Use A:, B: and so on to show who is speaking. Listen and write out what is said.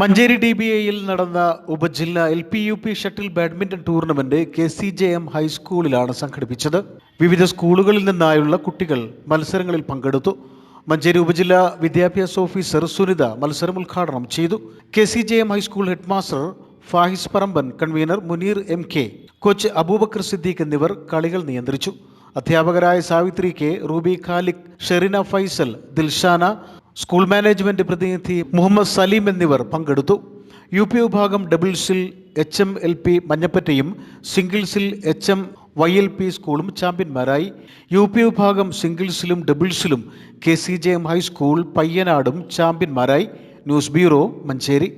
A: മഞ്ചേരി DBAയിൽ നടന്ന ഉപജില്ല LP-UP shuttle badminton tournament KCJM ഹൈസ്കൂളിലാണ് സംഘടിപ്പിച്ചത്. വിവിധ സ്കൂളുകളിൽ നിന്നായുള്ള കുട്ടികൾ മത്സരങ്ങളിൽ പങ്കെടുത്തു. മഞ്ചേരി ഉപജില്ല വിദ്യാഭ്യാസ ഓഫീസർ സുനിത മത്സരം ഉദ്ഘാടനം ചെയ്തു. KCJM high school headmaster Fahis Paramban, convener Muneer MK, coach Abubakar Siddique എന്നിവർ കളികൾ നിയന്ത്രിച്ചു. അധ്യാപകരായ Savithri K, Ruby Khaliq, Sherina Faisal, Dilshana, school management പ്രതിനിധി മുഹമ്മദ് സലീം എന്നിവർ പങ്കെടുത്തു. UP വിഭാഗം ഡബിൾസിൽ HMLP മഞ്ഞപ്പറ്റയും സിംഗിൾസിൽ HMYLP സ്കൂളും ചാമ്പ്യന്മാരായി. UP വിഭാഗം സിംഗിൾസിലും ഡബിൾസിലും KCJM ഹൈസ്കൂൾ പയ്യനാടും ചാമ്പ്യന്മാരായി. News bureau, Manjeri.